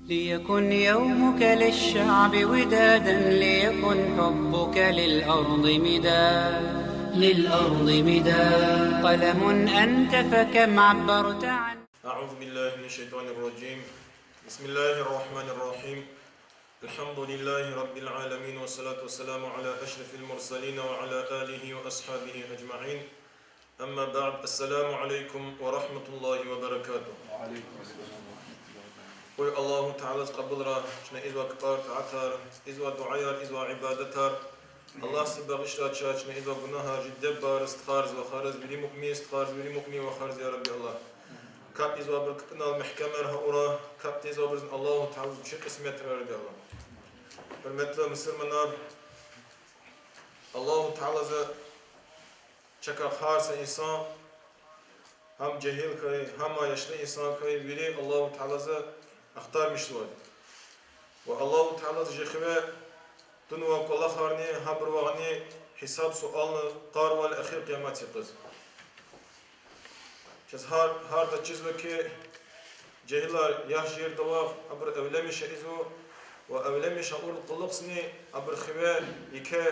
ليكن يومك للشعب ودادا، ليكن حبك للأرض مداد. قلم أنت فكم عبرت عن. أعوذ بالله من الشيطان الرجيم. بسم الله الرحمن الرحيم. الحمد لله رب العالمين، والصلاة والسلام على أشرف المرسلين وعلى آله وأصحابه أجمعين. أما بعد، السلام عليكم ورحمة الله وبركاته. وعليكم السلام. Koy Allahu Teala kabulra, şuna izva kıpar ta'atar, izva duayar, izva ibadatar. Allah sizi bağışla çağçına, izva günaha ciddebar, istharz ve kharz, biri mukmi, istharz, biri mukmi ve kharz ya Rabbi Allah. Kap izva bir kıpınal mehkemer haura, kap izva bir Allahu Teala bir şey kısmet ya Rabbi Allah. Hürmetli Müslümanlar, Allahu Teala'za çaka kharsa insan, hem cehil kay, hem yaşlı insan kay, biri Allahu Teala'za اختار مشوار والله تعالى جخوه تنوى كل خارني حبر وغني حساب سؤال قار والأخير قيامات يقز شز هار دا چیزو که جهلار يحجير دواف عبر أولمش إزو وأولمش أقول قلقسني عبر خوه يكا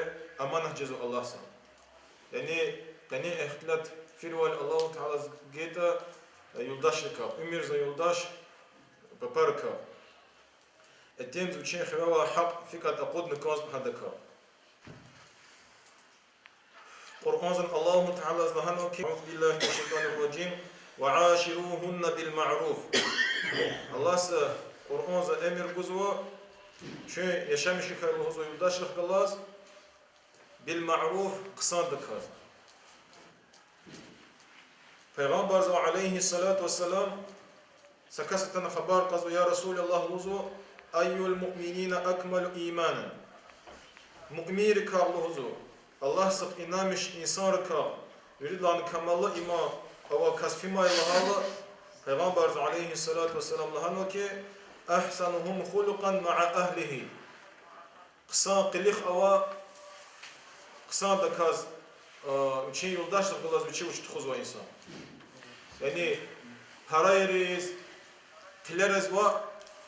أمانه جزو الله سا يعني قني اختلت فيروال الله تعالى جيتا يلداش لكاب أمير زي يلداش ببركة الدين زوجين خواوا حق فكرة أقود نكاز بهدكا قرآن الله تعالى زهانه كي أعوذ بالله من الشيطان الرجيم وعاشروهن بالمعروف الله سا قرآن زا أمر قزوة شو يشامش خير الهزو يلداش لك الله بالمعروف قصان دكاز پیغمبر عليه الصلاة والسلام سكستنا خبر قصو يا رسول الله وزو أي المؤمنين أكمل إيمانا مؤمن ركا وزو الله سق إنامش إنسان ركا يريد أن كمال إيمان أو كسف ما يلهاله پیغمبر عليه الصلاة والسلام لهانو كي أحسنهم خلقا مع أهله قصان قليخ أو قصان دكاز وشي يلداش دكاز وشي تخوزوا إنسان يعني هرايريز تلرز و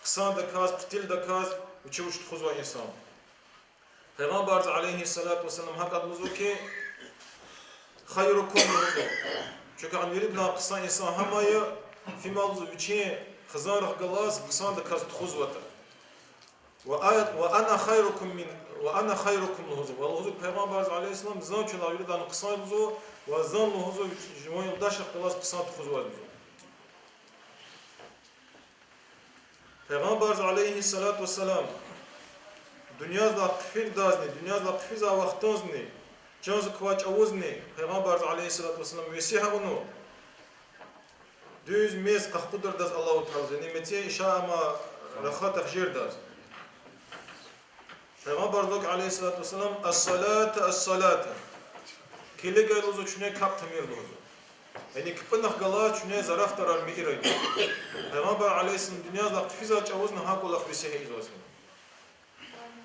قصان دكاز قتل دكاز وشوش تخوزوا إنسان پیغمبر عليه الصلاة والسلام هكذا وزو كي خيركم وزو چونك عن يريدنا قصان إنسان همايا فيما وزو بچين خزارق قلاس قصان دكاز تخوزوا وأنا خيركم وزو والوزو پیغمبر عليه السلام زان چلا يريدنا قصان وزو وزان وزو جمعي داشق قلاس قصان تخوزوا وزو Peygamber aleyhissalatu vesselam dünyada kfir dazni, dünyada kfiza vaktazni, cansı kvaç avuzni, Peygamber aleyhissalatu vesselam vesiha bunu. Düz mes qahqudur daz Allahu Teala nimeti işa ama rahat txjir daz. Peygamber aleyhissalatu vesselam as-salata. Kile gayruzu çune kap tamir dozu. Yani kıpınlık gala çüne zaraf tarar mi iraydı. Peygamber aleyhisselam dünyada kfiza çavuzna hak olak bisihe izasın.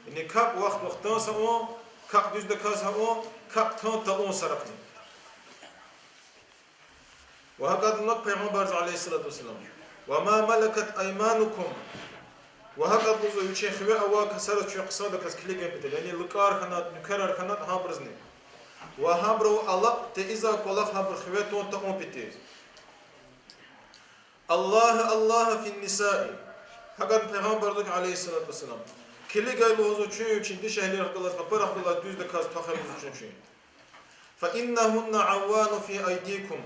Yani kap vaktan sa o, kap düzde kaz ha o, kap ta on sarakni. Ve hakadınlık Peygamber aleyhissalatu vesselam. Ve ma malakat aymanukum. Ve hakadınlık üçe khve ava kasara çu qsada kas kile gepetel. Yani lukar kanat, nukarar kanat habrzni. وهابرو الله تإذا قلق هابر خواتون تقوم بتيز الله في النساء هكذا پیغمبر عليه الصلاة والسلام كلي قالوا هزو چون دي شهلي رقلات فبر رقلات دوز دكاز تخيل هزو چون فإنهن عوان في أيديكم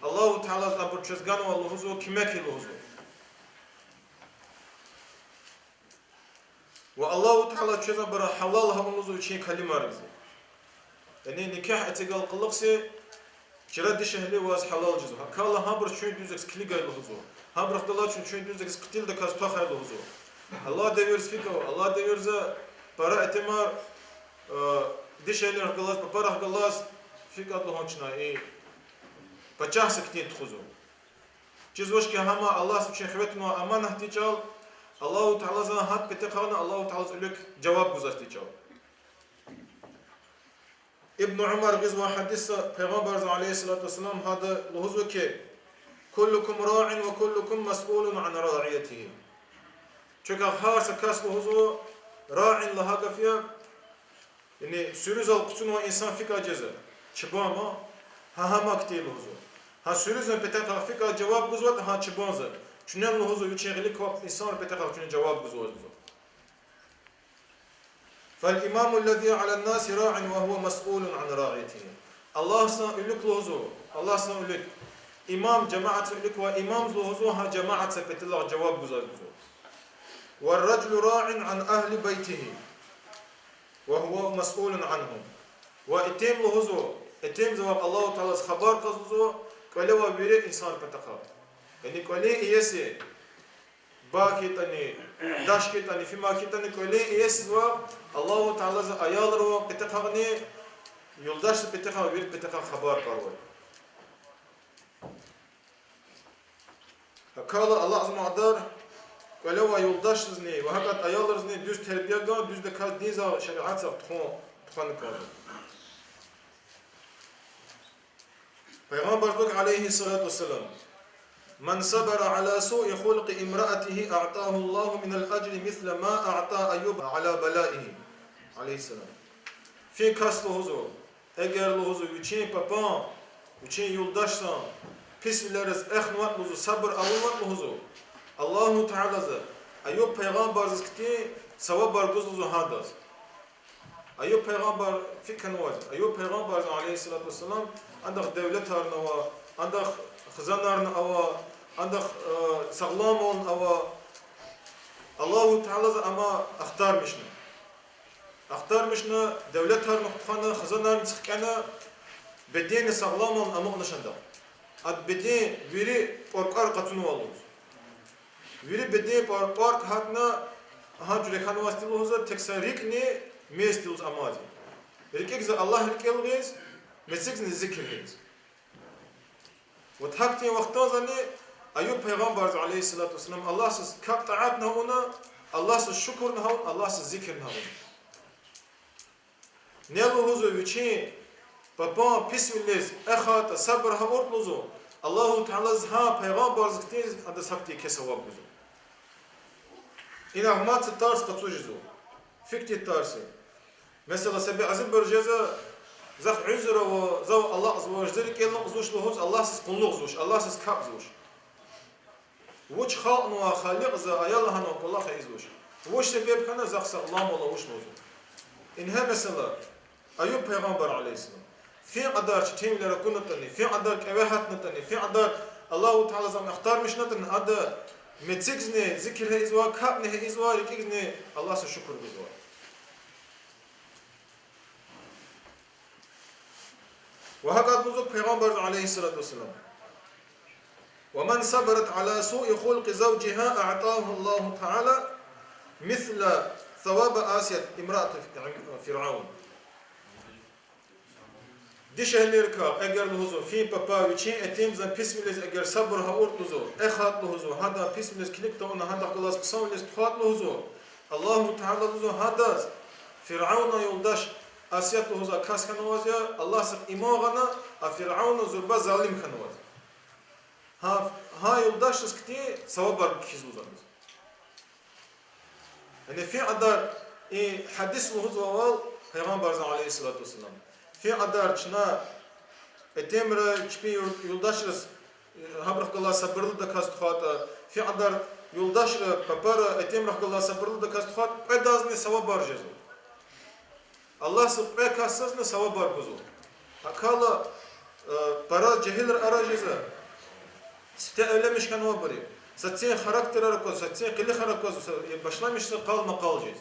الله تعالى أبر چزگان والله هزو كمكي هزو والله تعالى چزا برا حلال هم هزو چين كلمة رزي يعني نكاح اتقال قلقسي جراد شهلي واز حلال جزو كالا هابر شوين دوزكس كلي قايل هزو هابر اختلاط شوين دوزكس قتيل دكاز تخيل هزو الله ديورز فيكو الله ديورز برا اتمار دي شهلي رقلاس ببرا رقلاس فيك الله هونچنا اي بچاه سكتين تخزو جزوش كي هما الله سبحانه خوتنا امانه تيجال الله تعالى زان حق بتقانا الله تعالى لك جواب گذاشت تيجال ابن عمر غزوة حديثة پیغمبر عليه الصلاة والسلام هذا لهزو كي كلكم راع وكلكم مسؤول عن راعيته Çünkü harsa kaslı huzu ra'in laha gafiya yani sürüz al kutun o insan fika ceza. Çıbama ha hamak değil huzu. Ha sürüzün petaka fika cevap buzvat ha çıbanza. Çünen huzu üçeğilik vakt insan petaka çünen cevap buzvat. فالإمام الذي على الناس راع وهو مسؤول عن راعيته. الله سنا أولك لهزو. الله سنا أولك. إمام جماعة أولك وإمام لهزو ها جماعة بتلا جواب بزار. والرجل راع عن أهل بيته وهو مسؤول عنهم. وإتم لهزو. إتم زواب الله تعالى خبر قصزو كله وبير إنسان بتقى. يعني كله إيسي. باكيتني داشكيتني في ماكيتني كله إيسوا الله تعالى أيالر وبتقعني يلداش بتقع وبير بتقع خبر قروي. قال الله عز وجل كله ويلداش زني وهكذا أيالر زني düz terbiye قال düz de kaz diza şeriat تخان قال. Peygamber aleyhissalatu vesselam من صبر على سوء خلق امرأته أعطاه الله من الأجر مثل ما أعطى أيوب على بلائه عليه السلام. في كاس لهزو eğer لهزو üçün papan üçün yoldaşsan pisvileriz ehnuat لهزو sabır avulmat لهزو Allahu Teala'za Ayub peygamber zikti sevap barguz لهزو hadas. Ayub peygamber fikren var. Ayub peygamber aleyhissalatu vesselam andak devlet arna var. Andak خزانارن أوا عندك سغلامون أوا الله تعالى أما أختار مشنا دولتها المختخانة خزانارن سخكنا بدين سغلامون أما نشندا أد بدين ويري باركار قطن والله ويري بدين بارك هاتنا هاجري خانوا استيلوزا تكسريك ني ميستيلز أمازي ريكيز الله ريكيلوز مسكن ذكريز وتحكتين وقتها زني أيوب پیغمبر عليه الصلاة والسلام الله سز كاب طاعت نهونا الله سز شكر نهون الله سز ذكر نهون نيلو هزو وچين بابا بسم أخات صبر هورت لزو الله تعالى زها پیغمبر زكتين هذا سكتي كسواب لزو إن أغمات التارس قطوجزو فكتي التارسي مثلا سبي عزم برجزة زخ عذر وزو الله عز وجل كلام زوج لهوز الله سس قلوق زوج الله سس كاب زوج وش خالق وخالق ز أيالله هنا والله خيزوج وش سبب كنا زخ سلام والله وش لوزو إنها مثلا أيوب پیغمبر عليه السلام في قدر تيم لركون تاني في قدر كواهات نتاني في قدر الله تعالى زمان اختار مش نتن هذا متسجني ذكر هيزوا كابنه هيزوا ركيزني الله سس شكر بزوا وهكذا نزول پیغمبر عليه الصلاة والسلام ومن صبرت على سوء خلق زوجها أعطاه الله تعالى مثل ثواب آسيا امرأة فرعون ديش هنركا اگر لهزو في بابا وچين اتيم زن پسميلز اگر صبر هاورت لهزو اخات لهزو هذا پسميلز كليك تونا هذا قلاس قساولز تخات لهزو الله تعالى لهزو هذا فرعون يولداش آسيات لهزا كاس كنوازيا الله سب إماغنا فرعون زربا ظالم كنواز ها يولداش سكتي سوابر كيزوزانز يعني في عدار حديث لهزا وال پیغمبر عليه الصلاة والسلام في عدار چنا اتمر چبي يولداش هبرخ الله صبرل دا كاس تخاتا في عدار يولداش بابر اتمر الله صبرل دا كاس تخات قدازني سوابر جزو Allah subhanahu kasasını savab barbuzu. Akala para cehilir aracıza. Site evlemişken o bari. Satsen karakter arakoz, satsen kili harakoz. Başlamışsa kalma kalacağız.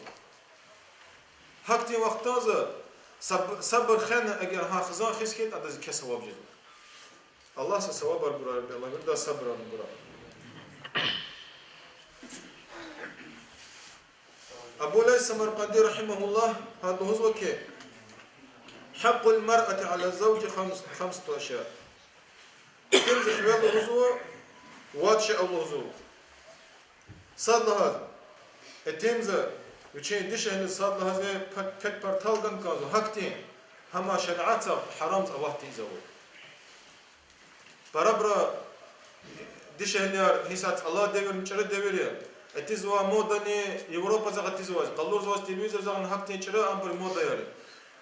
Hakti vaktaza sabır khana eğer hafızan xisket adı ki savab cez. Allah se savab barbura. Allah da sabır barbura. أبو ليث السمرقندي رحمه الله هذا هو كي حق المرأة على الزوج خمسة أشياء كم زخوال الهزوة واتش أو الهزوة صاد لهذا التمزة وشين ديش هني صاد لهذا كت برتالغن كازو حقتين هما شرعات حرام أوقتي زوج برابرا ديش هني هيسات الله دبر نشر دبريا اتزوا مودني يوروبا زغ اتزوا قلور زواج تلفزيون زغ نحط تشرا امبر مودا ياري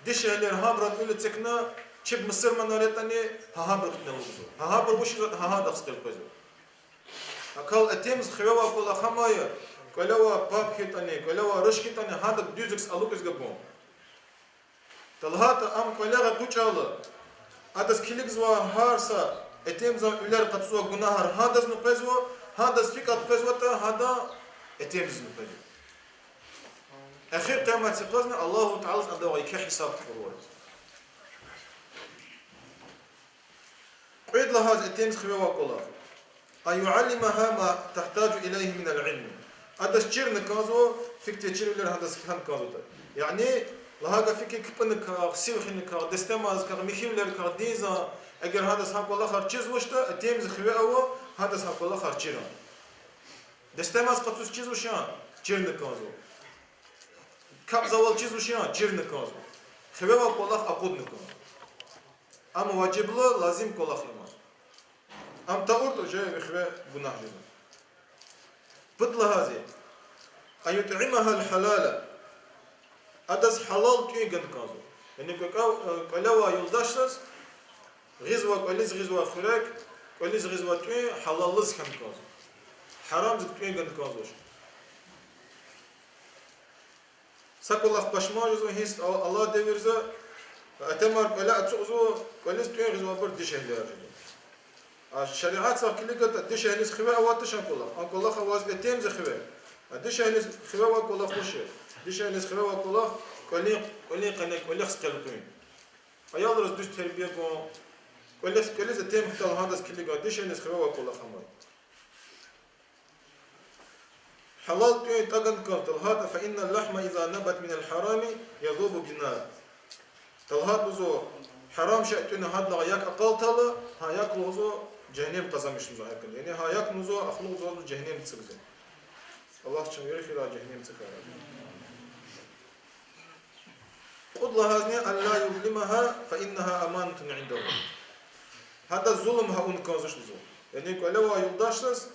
ديش اللي هابرا نقول تسكنا شب مصر منارتني هابر قتنوزو هابر وش ها دخل كوزو اكل اتمز خيوا كل خمايا كلوا باب كيتاني كلوا رش كيتاني هذا دوزكس الوكس جابون تلهات ام كلها كوچاله ادس كيلك زوا هارسا اتمز اولر قطسو غناهر هذا نقزو هذا فيكات قزوتا هذا اتمز نقزو اخير قيامه سقزنا الله تعالى ادوا يك حساب فرورد قيد لهذا اتمز خيوا كلها أن يعلمها ما تحتاج إليه من العلم. هذا الشيء نكازو فيك تشير إلى هذا السكان كازو. يعني لهذا فيك كبنك سيوخنك دستماز كميخيم لك ديزا أجر هذا سحق الله خارجيز وشتا تيمز خيوة أو هذا سحق الله خارجيرا. دستماز قطوس چیز وشان چیر نکازو. کاب زوال چیز وشان چیر نکازو. خیوة الله أقود نکاز. أما واجب له لازم كله خيمة. أم تقول جاي بخوة جناح جدا. بدل هذه أن يطعمها الحلال. أدز حلال كي جن كازو. يعني كلاوا يلداشتس غزوة كليز غزوة خراك كليز غزوة كي حلال لز كم كازو. حرام زك كي جن كازوش. سأقول الله باشماجزو هيست الله ديرزا أتمر كلا أتوزو كليز كي غزوة بردش هليار. الشريعات صار كل قد أدش هنيس خباء واتشان كله، أن كله خواص قتيم زخباء، أدش هنيس خباء وكله خوشه، أدش هنيس خباء وكله كلين قناك كله خسكلتوين، أيالرز دوست تربية كون كله زتيم خطال هذا كل قد أدش هنيس خباء وكله خمر. حلال توين تجن كالتلهات فإن اللحم إذا نبت من الحرام يذوب بالنار. تلهات بزو حرام شأتون هذا غياك أقل تلا هاياك لوزو جهنم قزمش نزو هكذا يعني هاياك نزو أخلو زو جهنم تسكزه الله تشمير خير جهنم تسكره قد لهذني أن لا يظلمها فإنها أمانة عنده هذا الظلم هون كازوش نزو يعني كلوا يلداشتس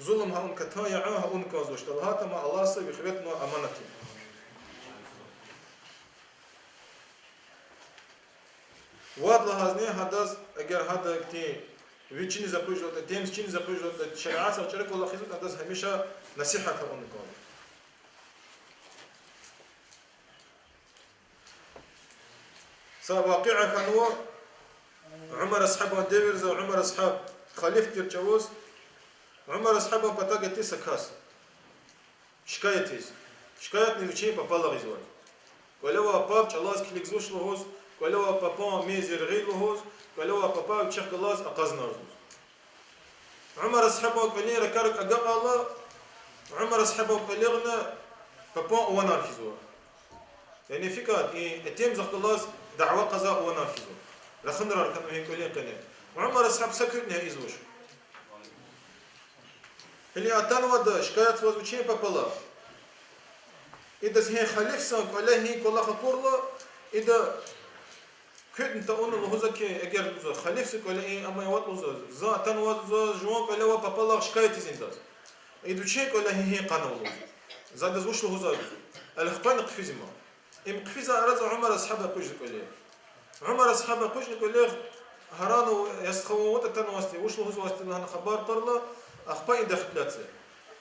ظلم هون كتايا هون كازوش تلهات ما الله سبي خبتنا أمانته واد لهذني هذا اگر هذا كتي ويچني زپوجلت تيمز چني زپوجلت شريعه سرچره كل خيزت هذا هميشه نصيحه كون كون واقعا كان هو عمر اصحابه ديفرز وعمر اصحاب خليفه تشوز عمر اصحابه بتاغتي سكاس شكايت نيچي попала غزوات ولو باب چلاس كليك زوش لوز كلوا بابا ميزر غيلوهوز كلوا بابا بشخ جلاس أقزنارز عمر أصحابه كلين ركارك أجا الله عمر أصحابه كليغنا بابا ونار كيزور يعني فكرة التيم زخ جلاس دعوة قضاء ونار كيزور رخندر كانوا هين كلين قنين وعمر أصحاب سكر نهائي زوج اللي أتان وده شكاية وزوجين بابا لا إذا هي خليف سان كله هي كلها خطورة إذا كنت تقول له هذا كي أجر خليفة ولا إيه أما يوات له زا تنوات زا جوان ولا هو بابلا شكاية زنداز إذا شيء ولا هي قانون زاد زوج له هذا الخبان قفيز ما إم قفيز أرز عمر أصحابه قوش كله عمر أصحابه قوش كله هرانو يستخوون وتتنواستي وش له هذا واستي له خبر طرلا أخبار إذا خدلته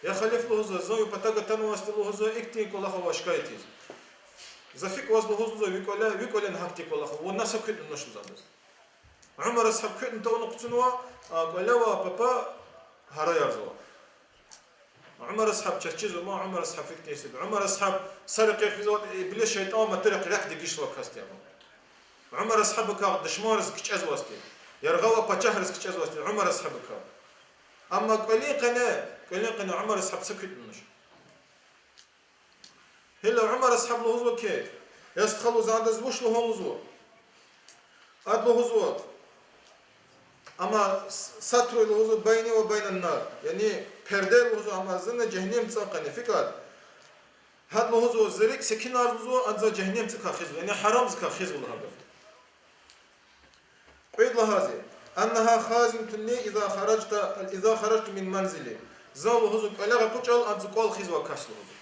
يا خليفة له هذا زا يبتاع تنواستي له هذا إكتي كله هو شكاية زفيك وزن هوزو ويكولا نحكي كله والناس كل الناس زادس عمر أصحاب كل أنت ونقطنوا قالوا بابا هرايا زوا عمر أصحاب تشجيز وما عمر أصحاب فيك تيسب عمر أصحاب سرق في زود بلا شيطان ما ترق رح دقيش وكاستي عمر أصحاب كا دشمارس كش أزواستي يرغوا بتشهرس كش أزواستي عمر أصحاب كا أما قلين قنا عمر أصحاب سكت الناس هلا عمر أصحاب له هزوة كي يستخلوا زاد زوش له هزوة أد له هزوة أما ستر له هزوة بيني وبين النار يعني perde له هزوة أما زنا جهنم تساقني فكرة هاد له هزوة زريك سكين نار هزوة أنزا جهنم تكاخذ يعني حرام تكاخذ ولا هذا قيد لهذه أنها خازنة لي إذا خرجت من منزلي زالو هزو ألاغا قجال أنزو قول خيزوا كاشلو هزو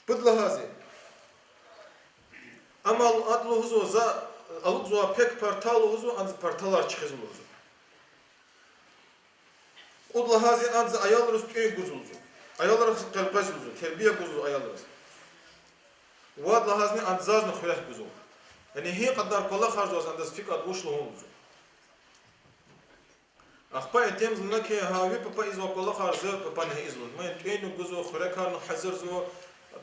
بدل هذه أما أدلو هزو زا ألوك زوا بيك بارتالو هزو أنزو بارتالار چخيزلو هزو Udla hazi anzı ayalırız tüy guzulzu. Ayalırız kalpazulzu. Terbiye guzulu ayalırız. Wadla hazni anzazını khuleh guzul. Yani hi kadar kolla harcaz andaz fikat uşlu olzu. Akhpa etem zılna ki havi papa izwa kolla harcı papa ne izlu. Ma tüynu guzu khurekarını hazırzu.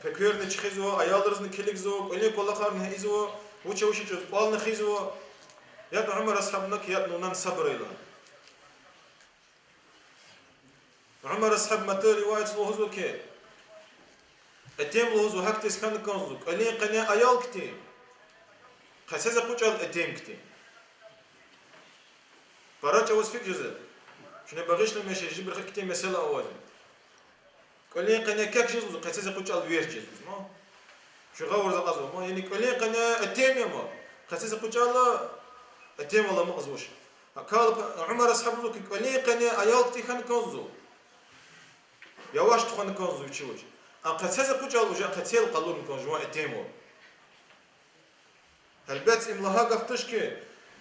Pekörne çıkızu ayalırızını kilikzu. Öyle kolla harını izwa. Uça uçu çöz balını khizwa. Ya da Umar ashabına ki yatnunan sabrıyla. عمر أصحاب متى رواية لهزو كي أتيم لهزو هكتس كان كنزو قليل قناة أيال كتي خسازة قجال أتيم كتي فراج أوز فيك جزء شنو بغيش لما يجيب رخ كتي مسألة أوازن قليل قناة كاك جزء خسازة قجال وير جزء ما شو غور زقازو ما يعني قليل قناة أتيم يا ما خسازة قجال أتيم والله ما قزوش قال عمر أصحاب لهزو قليل قناة أيال كتي كان كنزو Yavaş tuhanı kanzu uçuyor. Anqatsaz qucal uja qatsel qalun kanjwa etemo. Elbet imlaha gaftish ki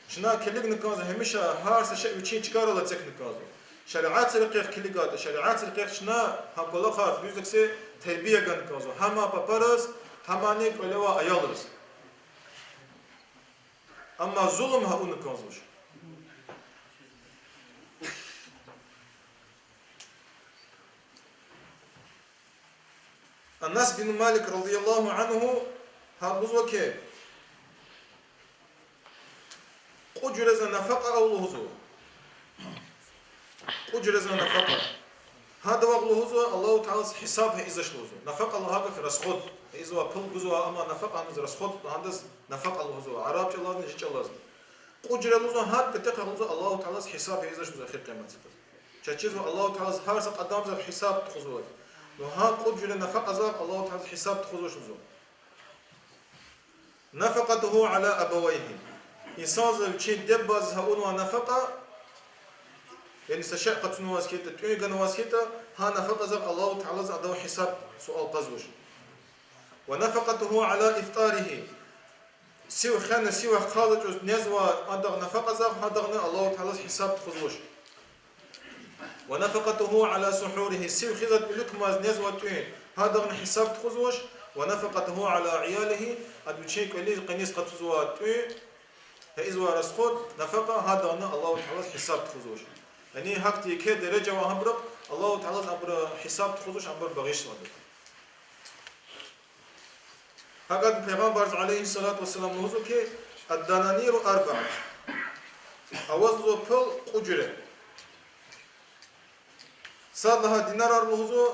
shna keligni kanzu hemisha harsa shay uchi çıkarala teknik kanzu. Şeriat sırqıq keligat, şeriat sırqıq shna hakola khar yüzdekse terbiye gan kanzu. Hama paparas, hamani koleva ayalırız. Ama zulüm ha onu kanzu. Anas bin Malik radıyallahu anhu habuzwa ke qujraza nafaqa awluhu qujraza nafaqa hada waqluhu Allah Ta'ala hisab izashluhu nafaqa Allah fi raskhud izwa pul guzwa ama nafaqa anz raskhud handas nafaqa Allah Arapça lazım hiç lazım qujraluhu had betaqluhu Allah Ta'ala hisab izashluhu akhir qiyamat çaçizu Allah Ta'ala har saq adam za hisab khuzwa وها قجل نفقة زاق الله تعالى حساب تخذوش زو نفقته على أبويه إنسان زو شيء دبز هؤون ونفقة يعني سشقة نواس كيتا تونيغا نواس كيتا ها نفقة زاق الله تعالى زاق دو حساب سؤال قزوش ونفقته على إفطاره سوى خانة سوى خالج نزوى أدغ نفقة زاق هدغنا الله تعالى حساب تخذوش ونفقته على سحوره سيو خذت لكماز نزوتين هذا من حساب تخزوش ونفقته على عياله أدوشيك اللي قنيس قد تزواتين هإزوا رسخوت نفقة هذا من الله تعالى حساب تخزوش يعني هكتي كي درجة وهمرق الله تعالى أمر حساب تخزوش أمر بغيش لدك هكذا پیغمبر عليه الصلاة والسلام نهزو كي الدنانير أربعة أوزو بل قجرة صادها دينار أرلوهزو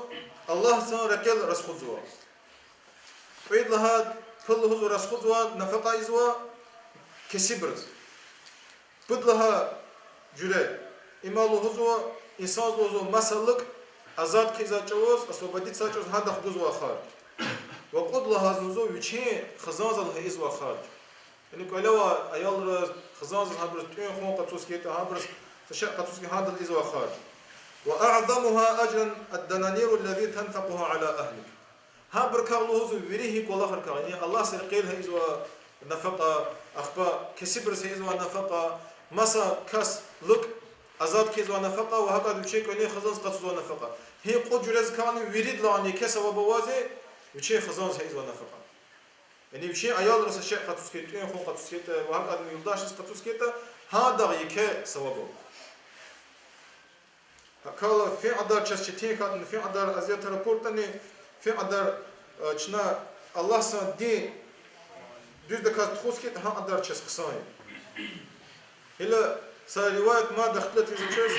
الله سان ركل رسخوزوا ويد لها فلوهزو رسخوزوا نفقة إزوا كسبرز بد لها جري إما لوهزو إنسان لوهزو مسلك أزاد كيزا جوز أصوبديت ساجوز هذا خدوزوا خارج وقد لها زنزو وشي خزانز لها إزوا خارج يعني كلوا أيال خزانز هابرز تين خون قطوس كيتا هابرز تشق قطوس كي هذا إزوا خارج وأعظمها أجرا الدنانير الذي تنفقها على أهلك هابرك الله زويره كل خرك يعني الله سرقيلها إذا نفقة أخبا كسبرس إذا نفقة مسا كاس لك أزاد كإذا نفقة وهكذا بشيء كوني خزانس قطزوا نفقة هي قد جرز كان يريد لعني كسب وبوازه بشيء خزانس إذا نفقة يعني بشيء أيال رأس الشيء قطز كيتين خون قطز كيتا وهكذا يلداش قطز كيتا هذا يك سوابه قال في عدار چشتين كان في عدار أزيات رابورتني في عدار چنا الله سان دي düz de kast خوسكيت ها عدار چس قصاي هلا صار رواية ما دخلت في زوجز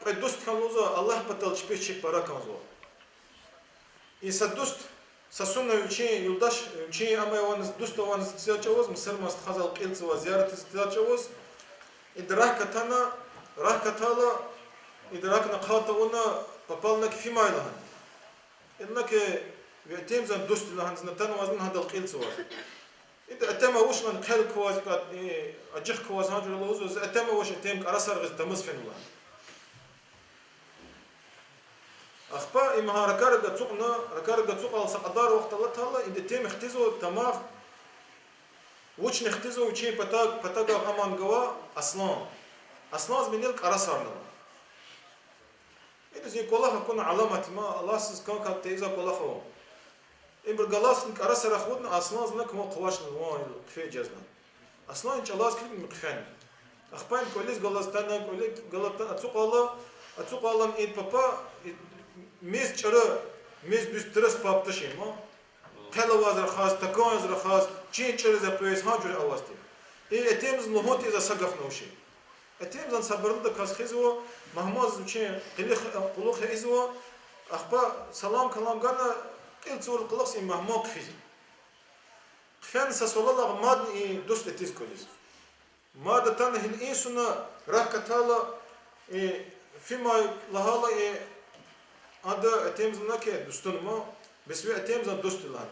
قد دوست كان لوزا الله بطل چبيش چيك برا كان زو إنسان دوست ساسونا يوچي يلداش يوچي أما يوان دوست وان استياد چوز مصر ما استخذل قيلت وزيارة استياد چوز إدراك كتانا راك كتالا إدراك نقاطعنا بقالنا في مايلها إنك يتم زن دوست لهن زنتان وزن هذا القيل سوا إذا أتم وش من قل كواز قد أجح كواز هاجر الله وز أتم وش أتم كرسر غز تمس فين الله أخبا إما ركارة تسوقنا ركارة تسوق على سقدار وقت الله تعالى إذا تيم اختزو تماغ وش نختزو وشين بتاق أمان جوا أصلا زمينيل كارسارنا إذا زي كلها كنا علامة ما الله سكان كان تيزا كلها إن برجلاس كارسار أخونا أصلا زمنك ما قواشنا ما كفاية جزنا أصلا إن شاء الله سكين مكفين أخبا إن كوليس جلاس تانا كوليس جلاس تانا أتوق الله من إيد بابا ميز چرا ميز دوسترس باب تشين ما تلواز رخاص تكونز رخاص چين چرا زبويس ها جور اواستی ای اتیمز نهوت از سقف نوشي اتیمز ان صبرن ده کاس خزو محمود چين قلوخ ازو اخبا سلام كلام قالنا قلت سور قلقس محمود قفيز قفان سسول الله ماد دوست اتيز كوليس ماد تانه الانسنا راكتالا فيما لهالا هذا اتيمز ناكي دوستون ما بس وي اتيمز دوست لهن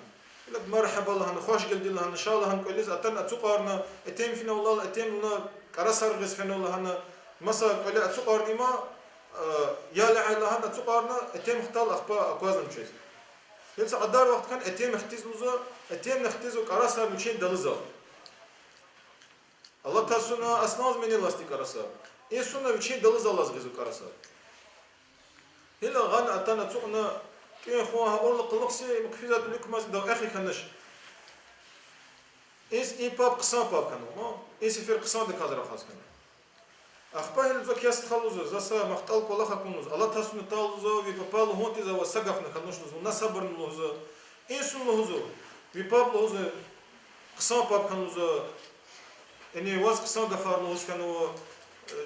لك مرحبا لهن خوش قلدي لهن ان شاء الله هن كويس اتن اتقارنا اتيم فينا والله اتيم لنا قرصر غز فينا لهن مسا قال اتقارني ما يا لهن اتقارنا اتيم اختال اخبا اكوازن شيء يلسا قدار وقت كان اتيم اختزلوزا اتيم نختزو قرصر مشين دلزا الله تاسونا اسناز مني لاستيك قرصر اي سونا مشين دلزا لازغزو قرصر هلا غان أتانا تسوقنا كي أخوها أول قلقسي مكفيزات لكم دو أخي كنش إنس إن باب قصان باب كانوا ما إنس في قصان دك هذا خاص كانوا أخبار الفكياس تخلصوا زاسا مختال كلها خكونوز الله تاسون تالوزو في بابال هونتي زا وسقف نخلوش نزو نصبر نلوزو إنسون نلوزو في باب لوزو قصان باب كانوزو إني واز قصان غفار لوز كانوا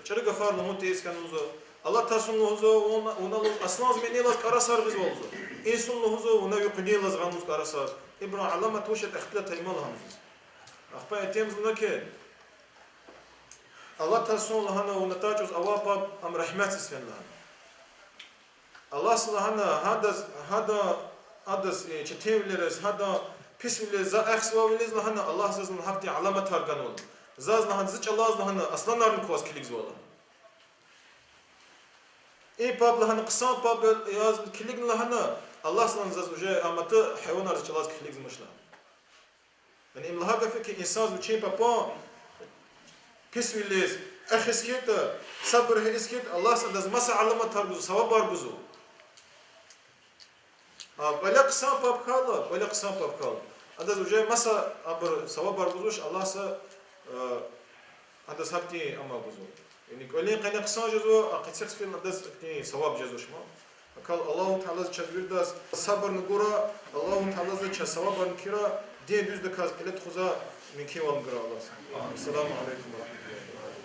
شر غفار لهونتي إس كانوزو الله تاسون لهزو ونالوز أصلاً زمينيلاز كاراسار غزوالزو إنسون لهزو ونايقنيلاز غانوز كاراسار إبرا علامة توشت اختلاط هيمال هنوز أخبا اتيمز نكي الله تاسون لهنا ونتاجوز أواباب أم رحمات سفين لهنا الله سلهنا هذا چتيم لرز هذا بسم الله زا أخسوا وليز لهنا الله سزن حقتي علامة هارغانول زاز لهنا زيج الله لهنا أصلاً نارن كواس كليكز والله إيه باب لهنا قصان باب ياز كليك لهنا الله سلام زاز وجه أمات حيوانات جلاس كليك زمشنا يعني إم لها قفك إنسان وشين بابا كيس ويليز أخس كيت صبر هيس كيت الله سلام زاز مسا علامة تربوزو سوا باربوزو ولا قصان باب كالا ولا قصان باب كالا هذا وجه مسا أبر سوا باربوزوش الله س هذا سبتي أما بوزو يعني قولين قينا قصان جزو أقيت سكس فيلم داز اكتني ثواب جزو شما قال الله تعالى تشبير داز صبر نقرا الله تعالى زي ثواب نكرا دين دوز دكاز قلت خزا من كي والمقرا الله السلام عليكم ورحمة الله